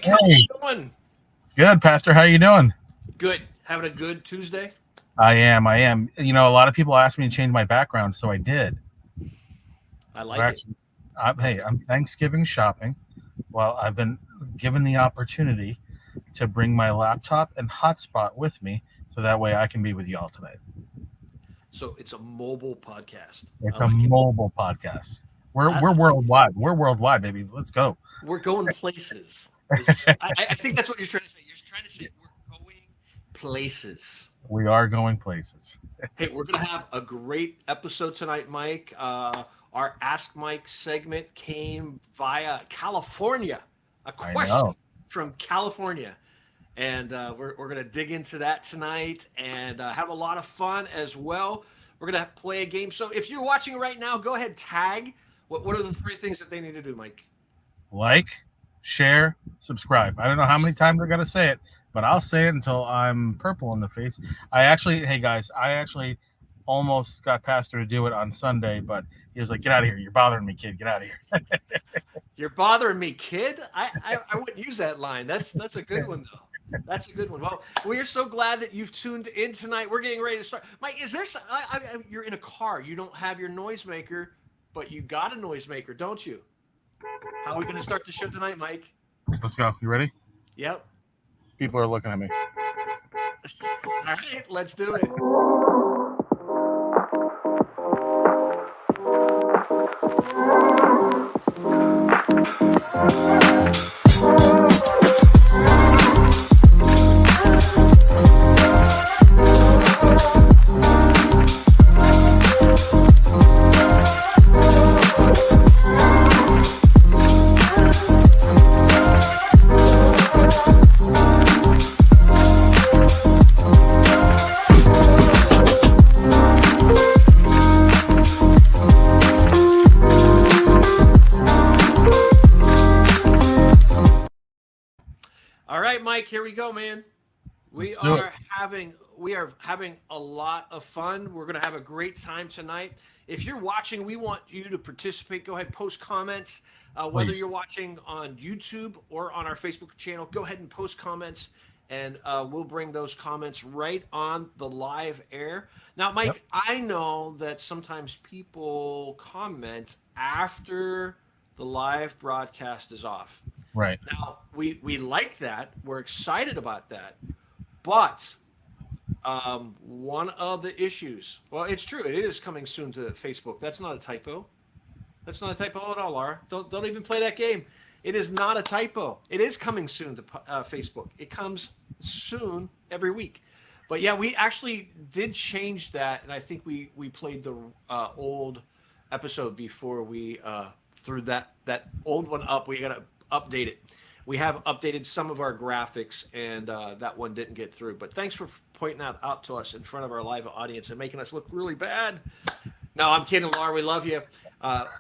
how's Hey, it going? good, Pastor. How you doing? Good. Having a good Tuesday? I am. I am. A lot of people asked me to change my background, so I did. I I've like it. actually, I hey, like I'm Thanksgiving shopping. Well, I've been given the opportunity to bring my laptop and hotspot with me, so that way I can be with y'all tonight. So it's a mobile podcast. I It's a like it. mobile podcast. We're I we're like it. worldwide. We're worldwide, baby. Let's go. We're going places. I think that's what you're trying to say. You're trying to say we're going places. We are going places. Hey, we're going to have a great episode tonight, Mike. Our Ask Mike segment came via California. A I know. question from California. And we're going to dig into that tonight and have a lot of fun as well. We're going to play a game. So if you're watching right now, go ahead, tag. What are the three things that they need to do, Mike? Like, share, subscribe. I don't know how many times I got to say it, but I'll say it until I'm purple in the face. Hey guys, I actually almost got Pastor to do it on Sunday, but he was like, "Get out of here! You're bothering me, kid. Get out of here." You're bothering me, kid. I wouldn't use that line. That's a good one though. That's a good one. Well, we are so glad that you've tuned in tonight. We're getting ready to start. Mike, is there? You're in a car. You don't have your noisemaker, but you got a noisemaker, don't you? How are we going to start the show tonight, Mike? Let's go. You ready? Yep. People are looking at me. All right, let's do it. All right, Mike, here we go, man. We Let's do it. are having a lot of fun. We're going to have a great time tonight. If you're watching, we want you to participate. Go ahead, post comments. Whether Please. you're watching on YouTube or on our Facebook channel, go ahead and post comments, and we'll bring those comments right on the live air. Now, Yep. Mike, I know that sometimes people comment after the live broadcast is off. Right. Now, we like that. We're excited about that. But one of the issues, well, it's true. It is coming soon to Facebook. That's not a typo. That's not a typo at all, Laura. Don't even play that game. It is not a typo. It is coming soon to Facebook. It comes soon every week. But yeah, we actually did change that, and I think we played the old episode before we threw that old one up. We got to update it. We have updated some of our graphics, and that one didn't get through. But thanks for pointing that out to us in front of our live audience and making us look really bad. No, I'm kidding, Laura. We love you.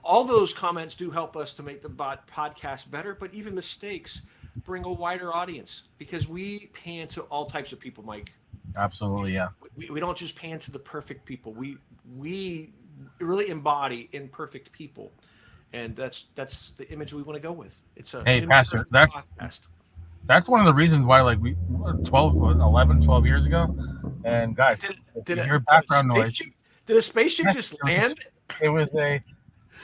All those comments do help us to make the podcast better, but even mistakes bring a wider audience because we pan to all types of people, Mike. Absolutely. Yeah. We don't just pan to the perfect people. We really embody imperfect people. And that's the image we want to go with. It's a Hey, Pastor. imperfect That's podcast. that's one of the reasons why, like, we 12 years ago, and guys, Did, if did, you a, hear did, a background noise, spaceship, did a spaceship yes, just land? it was a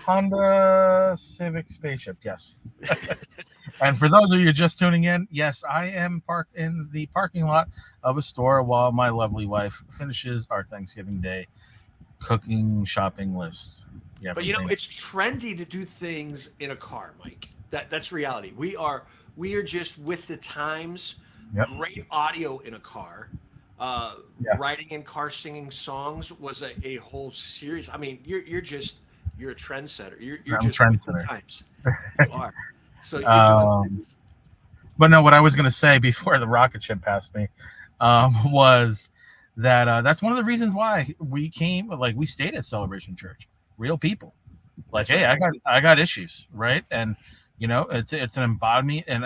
Honda Civic spaceship. Yes. And for those of you just tuning in, yes, I am parked in the parking lot of a store while my lovely wife finishes our Thanksgiving Day cooking shopping list. Yeah, But it's trendy to do things in a car, Mike. That's reality. We are just with the times. Yep. Great audio in a car. Yeah. Riding in cars, singing songs was a whole series. I mean, you're a trendsetter. You're I'm a just with the trendsetter. times. You are. So you're doing things. But no, what I was going to say before the rocket ship passed me was that that's one of the reasons why we stayed at Celebration Church. Real people. Like, That's hey, right. I got issues, right? And it's an embodiment of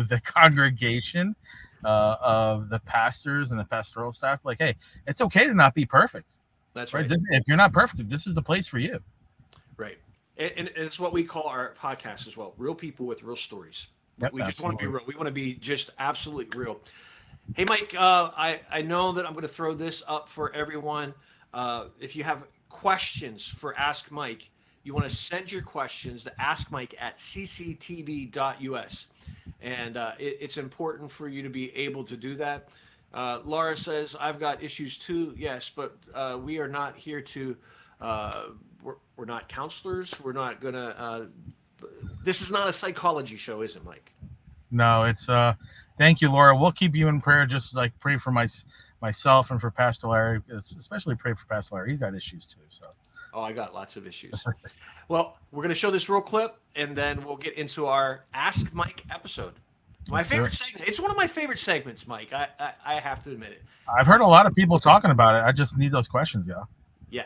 the congregation, of the pastors and the pastoral staff. Like, hey, it's okay to not be perfect, That's right? right. If you're not perfect, this is the place for you. Right. And it's what we call our podcast as well. Real people with real stories. Yep, We just want to be absolutely. real. We want to be just absolutely real. Hey, Mike, I know that I'm going to throw this up for everyone. If you have questions for Ask Mike, you want to send your questions to askmike at cctv.us. And it's important for you to be able to do that. Laura says, I've got issues too. Yes, but we are not here to, we're not counselors. We're not going to, this is not a psychology show, is it, Mike? No, it's thank you, Laura. We'll keep you in prayer, just like pray for myself and for Pastor Larry. Especially pray for Pastor Larry. He's got issues too. So Oh, I got lots of issues. Well, we're going to show this real clip, and then we'll get into our Ask Mike episode. My Let's do favorite it. segment. It's one of my favorite segments, Mike. I have to admit it. I've heard a lot of people talking about it. I just need those questions, yeah. Yeah.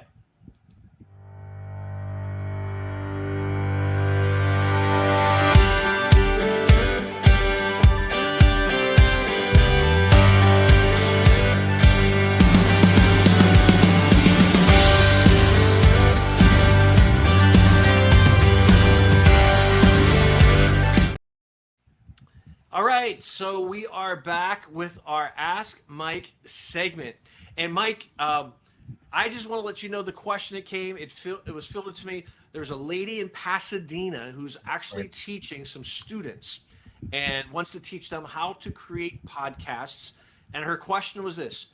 All right, so we are back with our Ask Mike segment, and Mike, I just want to let you know the question that came. It was fielded to me. There's a lady in Pasadena who's actually Right. teaching some students, and wants to teach them how to create podcasts. And her question was this: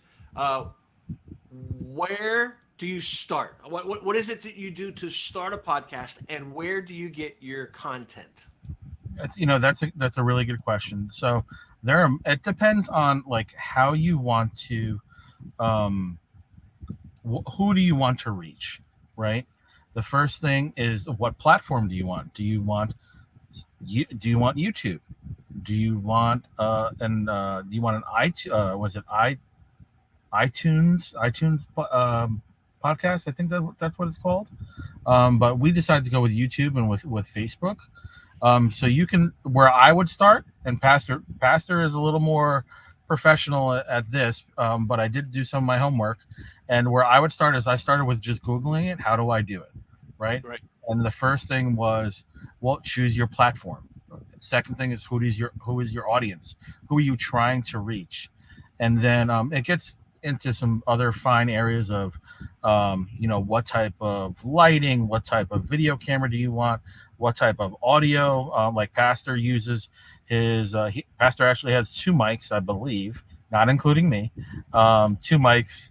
where do you start? What is it that you do to start a podcast, and where do you get your content? That's a really good question. So it depends on like how you want to um who do you want to reach, right? The first thing is what platform do you want? Do you want YouTube? Do you want do you want an iTunes podcast? I think that's what it's called. But we decided to go with YouTube and with Facebook. So you can where I would start, and Pastor is a little more professional at this, but I did do some of my homework, and where I would start is I started with just Googling it. How do I do it, right? Right. And the first thing was, well, choose your platform. Second thing is who is your audience? Who are you trying to reach? And then it gets into some other fine areas of, what type of lighting, what type of video camera do you want, what type of audio. Like Pastor uses Pastor actually has two mics, I believe, not including me, two mics,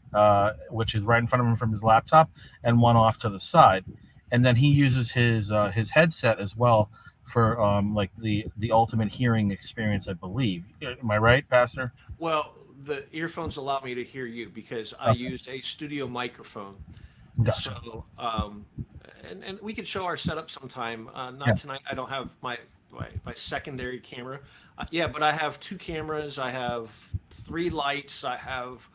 which is right in front of him from his laptop, and one off to the side. And then he uses his headset as well for like the ultimate hearing experience, I believe. Am I right, Pastor? Well, the earphones allow me to hear you because I Okay, use a studio microphone. gotcha. So, and we could show our setup sometime. Yeah, Not tonight. I don't have my secondary camera. Yeah, but I have two cameras. I have three lights. I have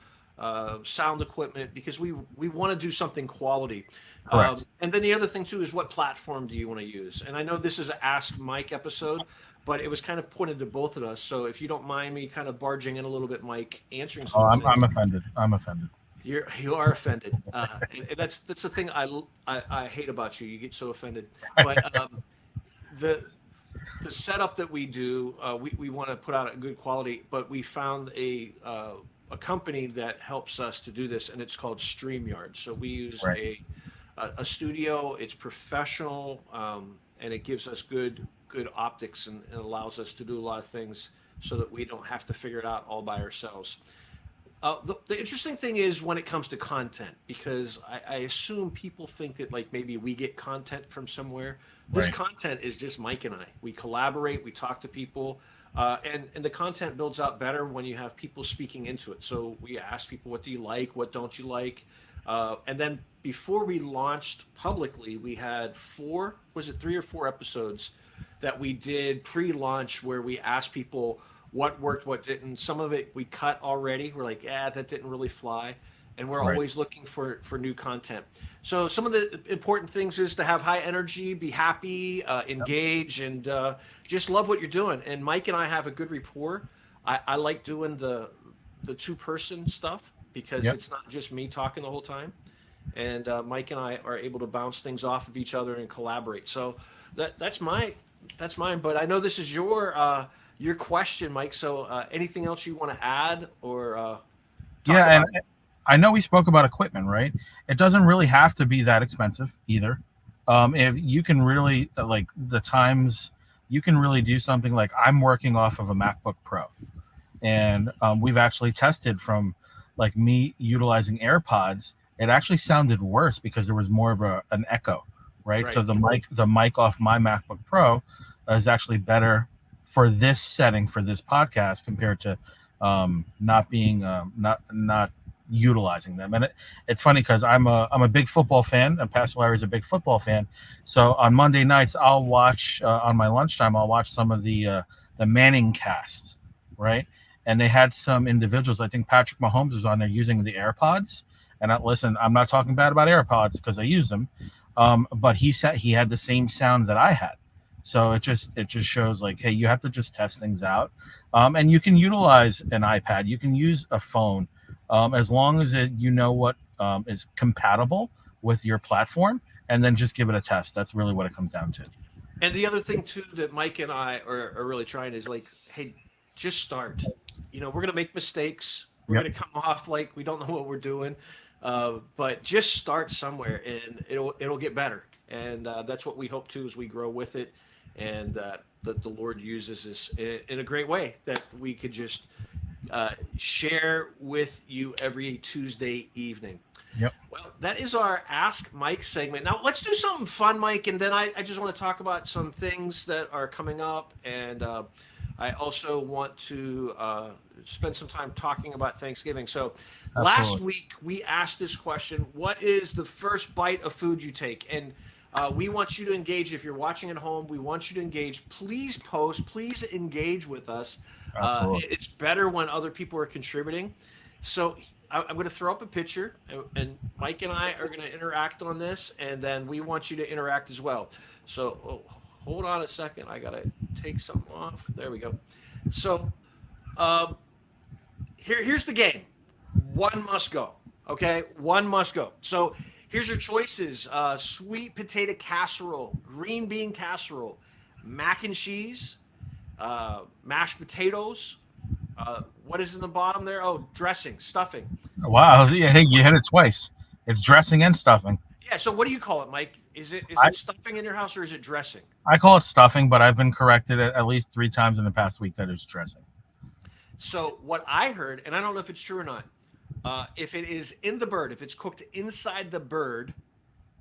sound equipment because we want to do something quality. correct. And then the other thing too is what platform do you want to use? And I know this is an Ask Mike episode, but it was kind of pointed to both of us. So if you don't mind me kind of barging in a little bit, Mike, answering some Oh, of the I'm things. offended. I'm offended. You are offended. And that's the thing I hate about you. You get so offended. But the the setup that we do, we want to put out a good quality. But we found a company that helps us to do this, and it's called StreamYard. So we use Right. a studio. It's professional, and it gives us good optics and allows us to do a lot of things so that we don't have to figure it out all by ourselves. The interesting thing is when it comes to content, because I assume people think that like maybe we get content from somewhere. This Right. content is just Mike and I. We collaborate, we talk to people, and the content builds out better when you have people speaking into it. So we ask people, what do you like? What don't you like? And then before we launched publicly, we had was it 3 or 4 episodes that we did pre-launch where we asked people what worked, what didn't. Some of it we cut already. We're like, that didn't really fly. And we're Right. always looking for new content. So some of the important things is to have high energy, be happy, engage, and just love what you're doing. And Mike and I have a good rapport. I like doing the two-person stuff because Yep. it's not just me talking the whole time. and Mike and I are able to bounce things off of each other and collaborate. So that's mine. But I know this is your question, Mike. So anything else you want to add or talk Yeah, and about? I know we spoke about equipment, right? It doesn't really have to be that expensive either. If you can really like the times, you can really do something like I'm working off of a MacBook Pro, and we've actually tested from like me utilizing AirPods. It actually sounded worse because there was more of an echo, right? So Right. the mic off my MacBook Pro is actually better for this setting for this podcast compared to not being not utilizing them. And it's funny because I'm a big football fan, and Pastor Larry is a big football fan. So on Monday nights, I'll watch on my lunchtime. I'll watch some of the Manning casts, right? And they had some individuals. I think Patrick Mahomes was on there using the AirPods. And listen, I'm not talking bad about AirPods because I use them, but he said he had the same sound that I had. So it just shows like, hey, you have to just test things out, and you can utilize an iPad. You can use a phone, as long as you know what is compatible with your platform, and then just give it a test. That's really what it comes down to. And the other thing too that Mike and I are really trying is like, hey, just start. We're gonna make mistakes. We're Yep, gonna come off like we don't know what we're doing, but just start somewhere, and it'll get better. And that's what we hope to as we grow with it, and that the Lord uses this in a great way that we could just share with you every Tuesday evening. yep, Well, that is our Ask Mike segment. Now, let's do something fun, Mike, and then I just want to talk about some things that are coming up. And I also want to spend some time talking about Thanksgiving. So, last absolutely. week we asked this question: what is the first bite of food you take? And we want you to engage. If you're watching at home, we want you to engage. Please post, please engage with us. Absolutely. It's better when other people are contributing. So I'm going to throw up a picture, and Mike and I are going to interact on this, and then we want you to interact as well. So hold on a second. I got to take something off. There we go. So um, here's the game. One must go. Okay, one must go. So here's your choices: sweet potato casserole, green bean casserole, mac and cheese, mashed potatoes. What is in the bottom there? Oh, dressing, stuffing. Wow. Yeah, hey, you hit it twice. It's dressing and stuffing. Yeah. So what do you call it, Mike? Is it I, stuffing in your house or is it dressing? I call it stuffing, but I've been corrected at least 3 times in the past week that it's dressing. So what I heard, and I don't know if it's true or not, if it is in the bird, if it's cooked inside the bird,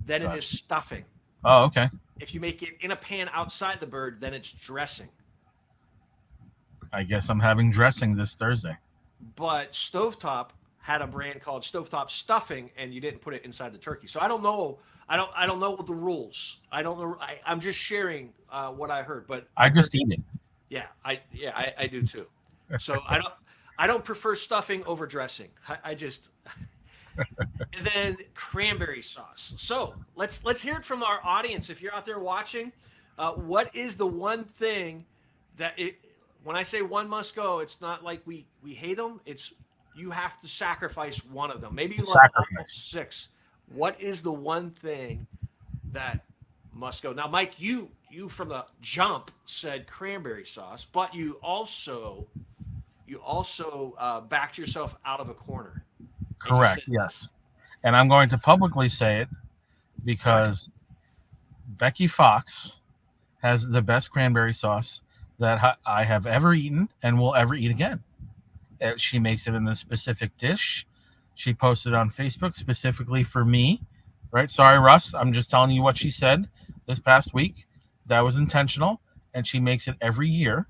then it is Gotcha. stuffing. Oh, okay. If you make it in a pan outside the bird, then it's dressing. I guess I'm having dressing this Thursday. But Stovetop had a brand called Stovetop Stuffing, and you didn't put it inside the turkey. So I don't know. I don't know the rules. I don't know. I'm just sharing what I heard. But I I heard, just eat it. I do too. So I don't prefer stuffing over dressing. I just and then cranberry sauce. So let's hear it from our audience. If you're out there watching, what is the one thing that it? When I say one must go, it's not like we hate them. It's you have to sacrifice one of them. Maybe you love all Sacrifice. six. What is the one thing that must go? Now, Mike, you from the jump said cranberry sauce, but you also backed yourself out of a corner, and you said Correct. Yes. And I'm going to publicly say it go ahead. because Becky Fox has the best cranberry sauce that I have ever eaten and will ever eat again. She makes it in a specific dish. She posted on Facebook specifically for me. Right? Sorry, Russ. I'm just telling you what she said this past week. That was intentional, and she makes it every year.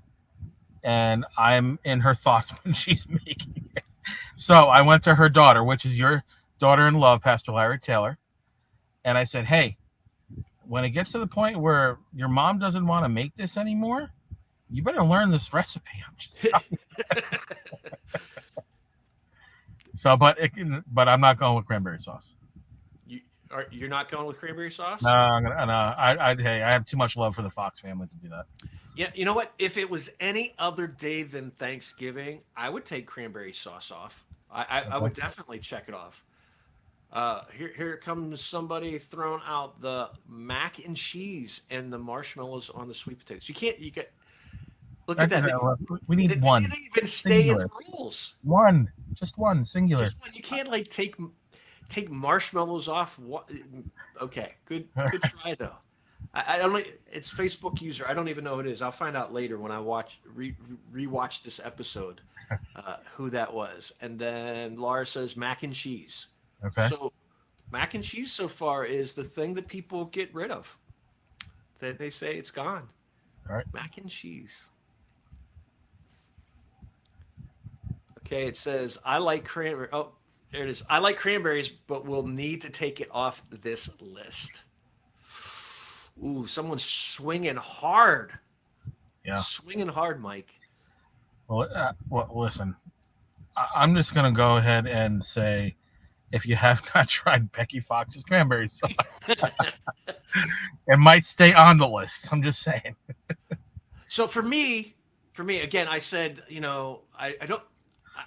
And I'm in her thoughts when she's making it. So I went to her daughter, which is your daughter-in-law, Pastor Larry Taylor, and I said, "Hey, when it gets to the point where your mom doesn't want to make this anymore, you better learn this recipe." I'm just telling you. So, but I'm not going with cranberry sauce. You're not going with cranberry No, sauce? hey, I have too much love for the Fox family to do that. Yeah, you know what? If it was any other day than Thanksgiving, I would take cranberry sauce off. I Okay. would definitely check it off. Here comes somebody throwing out the mac and cheese and the marshmallows on the sweet potatoes. You get look at that. We They need one didn't even stay in the singular. rules. Just one singular. Just when you can't like take marshmallows off. What? Okay, good try though. I don't. It's Facebook user. I don't even know who it is. I'll find out later when I rewatch this episode who that was. And then Laura says mac and cheese. Okay. So mac and cheese so far is the thing that people get rid of. They say it's gone. All right. Mac and cheese. Okay, it says I like cranberry. Oh, there it is. I like cranberries, but we'll need to take it off this list. Ooh, someone's swinging hard. Yeah. Swinging hard, Mike. Well, listen. I'm just gonna go ahead and say, if you have not tried Becky Fox's cranberry sauce, it might stay on the list. I'm just saying. So for me, again, I said,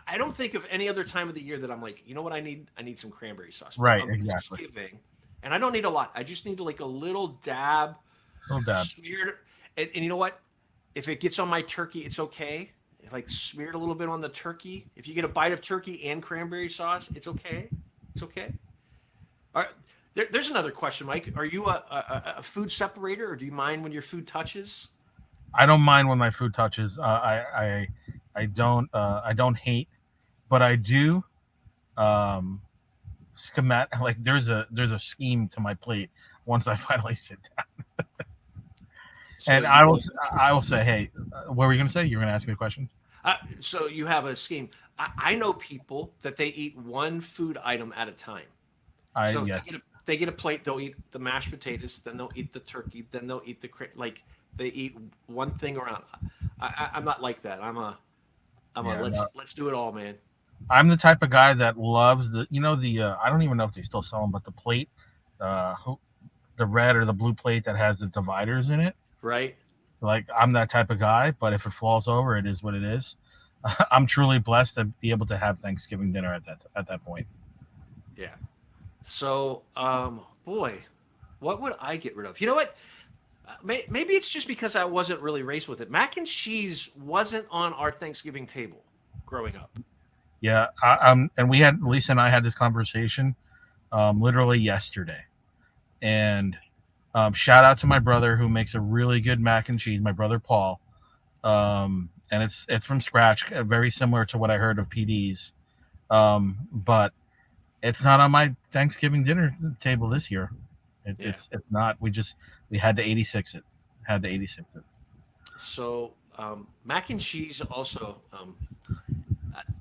I don't think of any other time of the year that I'm like, you know what I need? I need some cranberry sauce. Right, on exactly. Thanksgiving, and I don't need a lot. I just need like a little dab. Smeared. And you know what? If it gets on my turkey, it's okay. Like smeared a little bit on the turkey. If you get a bite of turkey and cranberry sauce, it's okay. It's okay. All right. There's another question, Mike. Are you a food separator, or do you mind when your food touches? I don't mind when my food touches. I don't hate, but I do schematic. Like there's a scheme to my plate once I finally sit down. So and I will say, hey, what were you gonna say? You were gonna ask me a question. So you have a scheme. I know people that they eat one food item at a time. Yes. They get a plate. They'll eat the mashed potatoes, then they'll eat the turkey, then they'll eat they eat one thing around. I'm not like that. Let's do it all, man. I'm the type of guy that loves the I don't even know if they still sell them, but the plate, the red or the blue plate that has the dividers in it. Right. Like I'm that type of guy, but if it falls over, it is what it is. I'm truly blessed to be able to have Thanksgiving dinner at that point. Yeah. So, boy, what would I get rid of? You know what? Maybe it's just because I wasn't really raised with it. Mac and cheese wasn't on our Thanksgiving table growing up. Yeah, and Lisa and I had this conversation literally yesterday, and shout out to my brother who makes a really good mac and cheese. My brother Paul, and it's from scratch, very similar to what I heard of PD's, but it's not on my Thanksgiving dinner table this year. It's not. We had to 86 it. So mac and cheese also.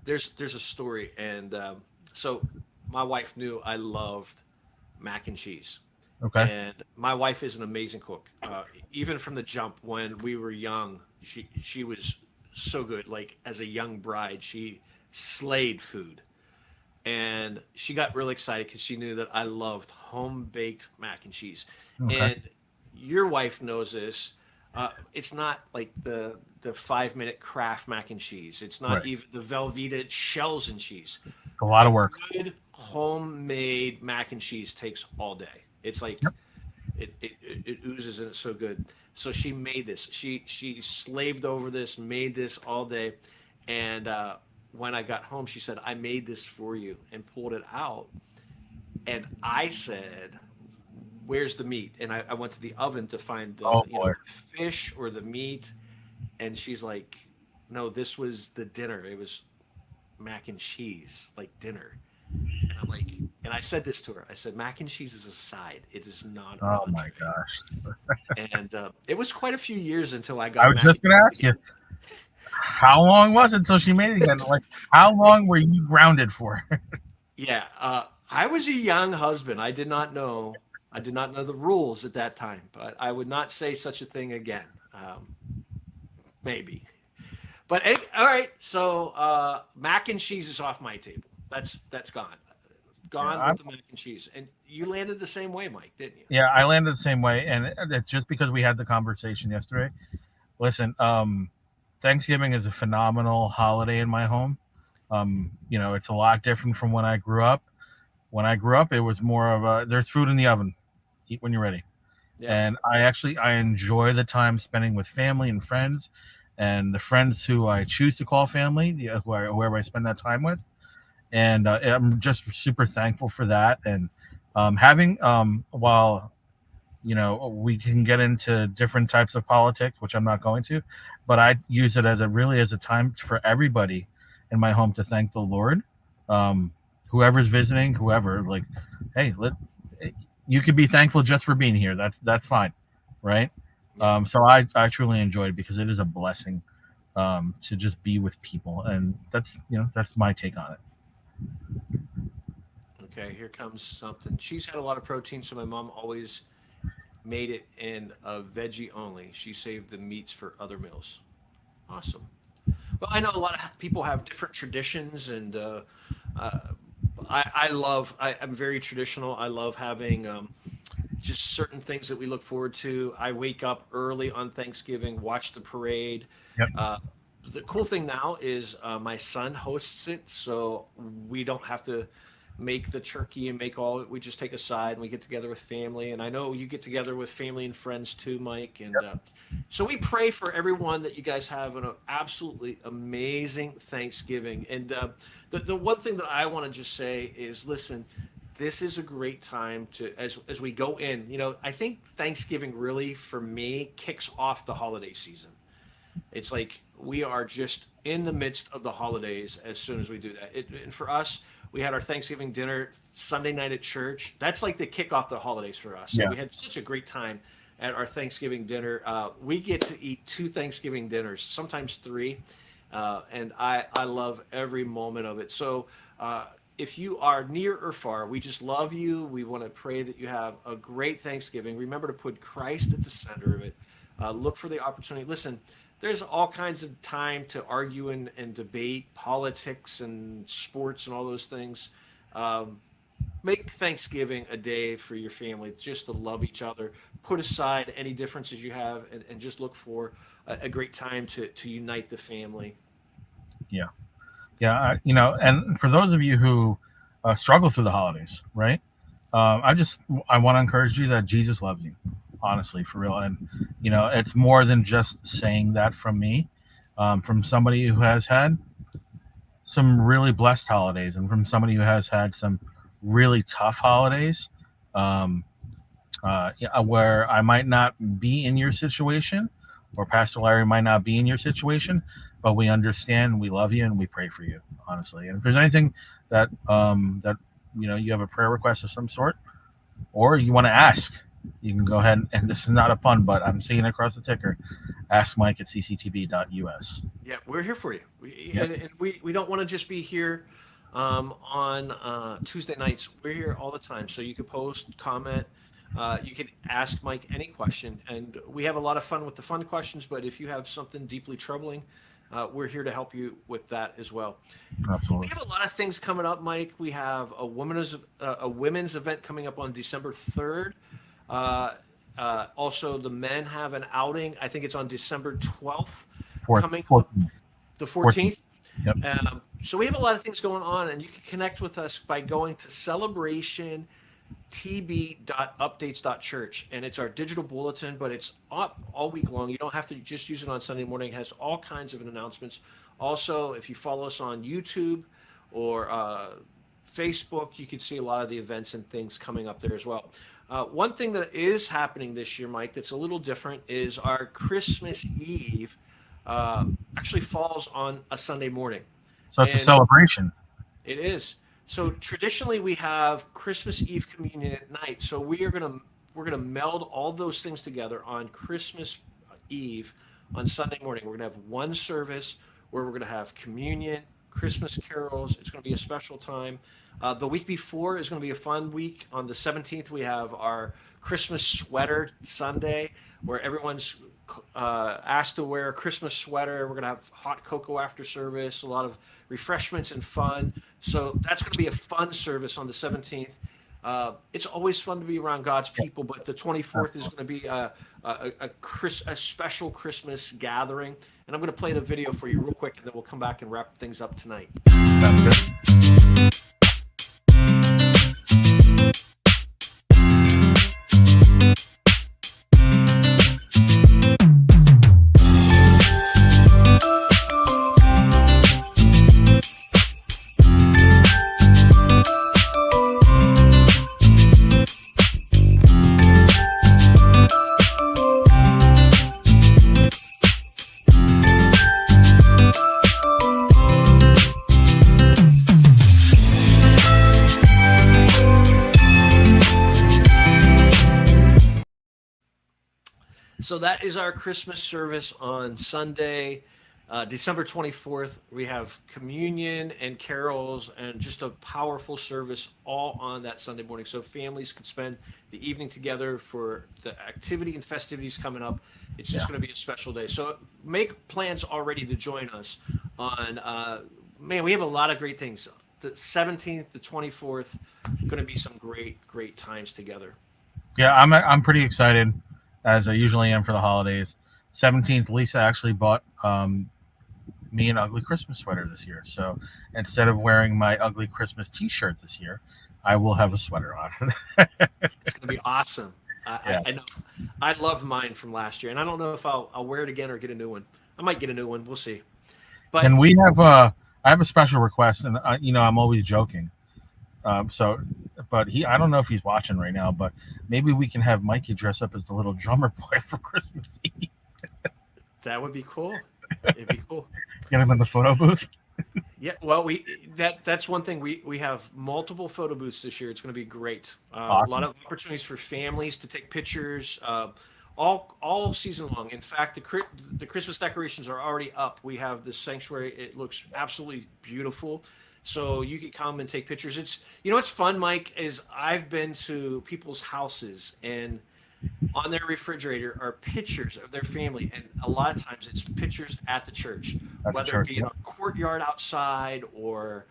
There's a story, and so my wife knew I loved mac and cheese. Okay. And my wife is an amazing cook. Even from the jump when we were young, she was so good. Like as a young bride, she slayed food. And she got really excited because she knew that I loved home baked mac and cheese. Okay. And your wife knows this. It's not like the 5-minute Kraft mac and cheese. It's not even the Velveeta shells and cheese. A lot of work. Good homemade mac and cheese takes all day. It's like it oozes and it's so good. So she made this. She slaved over this, made this all day, and when I got home, she said, "I made this for you," and pulled it out. And I said, "Where's the meat?" And I went to the oven to find the fish or the meat. And she's like, "No, this was the dinner. It was mac and cheese, like dinner." And I'm like, and I said this to her. I said, "Mac and cheese is a side. It is not." Oh my gosh! And it was quite a few years until I got. I was just going to ask you, how long was it until she made it again? Like, how long were you grounded for? Yeah, I was a young husband. I did not know the rules at that time, but I would not say such a thing again. Maybe, but all right. So mac and cheese is off my table. That's gone. With the mac and cheese. And you landed the same way, Mike, didn't you? Yeah, I landed the same way, and it's just because we had the conversation yesterday. Listen, Thanksgiving is a phenomenal holiday in my home. It's a lot different from when I grew up. When I grew up, it was more of a there's food in the oven, eat when you're ready. Yeah. And I enjoy the time spending with family and friends, and the friends who I choose to call family, whoever I spend that time with. And I'm just super thankful for that. And having while we can get into different types of politics, which I'm not going to, but I use it as a time for everybody in my home to thank the Lord. Whoever's visiting, whoever, like, hey, you could be thankful just for being here. That's fine, right? So I truly enjoyed it because it is a blessing to just be with people, and that's my take on it. Okay, here comes something. She's had a lot of protein, so my mom always made it in a veggie only. She saved the meats for other meals. Awesome. Well, I know a lot of people have different traditions, and I'm very traditional. I love having just certain things that we look forward to. I wake up early on Thanksgiving, watch the parade. Yep. The cool thing now is my son hosts it, so we don't have to make the turkey and make all. We just take a side and we get together with family. And I know you get together with family and friends too, Mike. And so we pray for everyone that you guys have an absolutely amazing Thanksgiving. And the one thing that I want to just say is, listen, this is a great time to as we go in. I think Thanksgiving really for me kicks off the holiday season. It's like we are just in the midst of the holidays as soon as we do that. And for us, we had our Thanksgiving dinner Sunday night at church. That's like the kickoff the holidays for us. So we had such a great time at our Thanksgiving dinner. We get to eat 2 Thanksgiving dinners, sometimes 3. And I love every moment of it. So if you are near or far, we just love you. We want to pray that you have a great Thanksgiving. Remember to put Christ at the center of it. Look for the opportunity. Listen, there's all kinds of time to argue and debate politics and sports and all those things. Make Thanksgiving a day for your family just to love each other. Put aside any differences you have and just look for a great time to unite the family. Yeah. And for those of you who struggle through the holidays, right? I want to encourage you that Jesus loves you. Honestly, for real. And it's more than just saying that from me, from somebody who has had some really blessed holidays, and from somebody who has had some really tough holidays, where I might not be in your situation, or Pastor Larry might not be in your situation, but we understand, we love you, and we pray for you, honestly. And if there's anything that you have a prayer request of some sort, or you want to ask, you can go ahead, and this is not a pun, but I'm seeing across the ticker, ask Mike at cctv.us. Yeah, we're here for you. And we don't want to just be here on Tuesday nights. We're here all the time. So you can post, comment, you can ask Mike any question. And we have a lot of fun with the fun questions, but if you have something deeply troubling, we're here to help you with that as well. Absolutely. We have a lot of things coming up, Mike. We have a women's event coming up on December 3rd. Also, the men have an outing. I think it's on December 12th. 14th. The 14th. Yep. So we have a lot of things going on, and you can connect with us by going to celebrationtb.updates.church, and it's our digital bulletin, but it's up all week long. You don't have to just use it on Sunday morning. It has all kinds of announcements. Also, if you follow us on YouTube or Facebook, you can see a lot of the events and things coming up there as well. One thing that is happening this year, Mike, that's a little different is our Christmas Eve actually falls on a Sunday morning. So it's a celebration. It is. So traditionally we have Christmas Eve communion at night. So we're gonna meld all those things together on Christmas Eve on Sunday morning. We're gonna have one service where we're gonna have communion, Christmas carols. It's gonna be a special time. The week before is going to be a fun week. On the 17th, we have our Christmas sweater Sunday, where everyone's asked to wear a Christmas sweater. We're going to have hot cocoa after service, a lot of refreshments and fun. So that's going to be a fun service on the 17th. It's always fun to be around God's people, but the 24th is going to be a special Christmas gathering. And I'm going to play the video for you real quick, and then we'll come back and wrap things up tonight. Sounds good. So that is our Christmas service on Sunday, December 24th. We have communion and carols and just a powerful service all on that Sunday morning. So families can spend the evening together for the activity and festivities coming up. It's Yeah. just going to be a special day. So make plans already to join us on, man, we have a lot of great things. The 17th, the 24th, going to be some great, great times together. Yeah, I'm pretty excited, as I usually am for the holidays. 17th, Lisa actually bought me an ugly Christmas sweater this year. So instead of wearing my ugly Christmas T-shirt this year, I will have a sweater on. It's going to be awesome. Yeah. I know. I love mine from last year, and I don't know if I'll wear it again or get a new one. I might get a new one. We'll see. But And we have I have a special request, and I'm always joking. But I don't know if he's watching right now, but maybe we can have Mikey dress up as the little drummer boy for Christmas Eve. that would be cool. It'd be cool. Get him in the photo booth. Yeah, well, that's one thing. We have multiple photo booths this year. It's going to be great. A Awesome. lot of opportunities for families to take pictures. All season long. In fact, the Christmas decorations are already up. We have the sanctuary. It looks absolutely beautiful. So you can come and take pictures. What's fun, Mike, is I've been to people's houses and on their refrigerator are pictures of their family, and a lot of times it's pictures at the church, At the whether church, it be in yeah. a courtyard outside or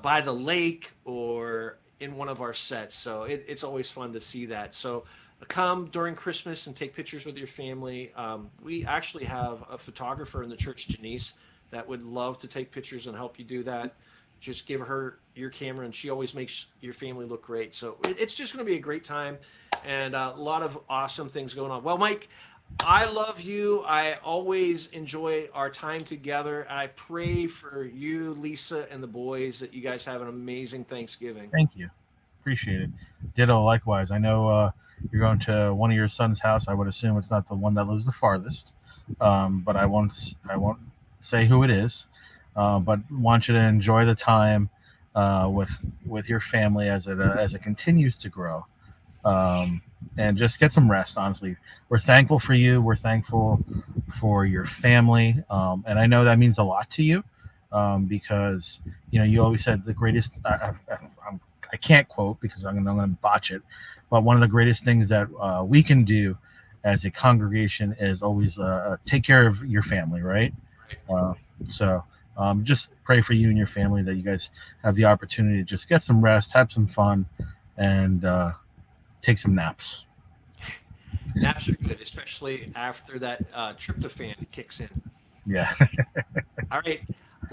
by the lake or in one of our sets. So it's always fun to see that. So come during Christmas and take pictures with your family. We actually have a photographer in the church, Janice, that would love to take pictures and help you do that. Just give her your camera, and she always makes your family look great. So it's just going to be a great time, and a lot of awesome things going on. Well, Mike, I love you. I always enjoy our time together. I pray for you, Lisa, and the boys that you guys have an amazing Thanksgiving. Thank you. Appreciate it. Ditto likewise. I know you're going to one of your son's house. I would assume it's not the one that lives the farthest, but I won't say who it is. But want you to enjoy the time with your family as it continues to grow, and just get some rest. Honestly, we're thankful for you. We're thankful for your family, and I know that means a lot to you, because you always said the greatest. I can't quote because I'm going to botch it, but one of the greatest things that we can do as a congregation is always take care of your family, right? So just pray for you and your family that you guys have the opportunity to just get some rest, have some fun, and take some naps. Naps are good, especially after that tryptophan kicks in. Yeah. All right.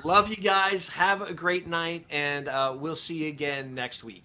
Love you guys. Have a great night, and we'll see you again next week.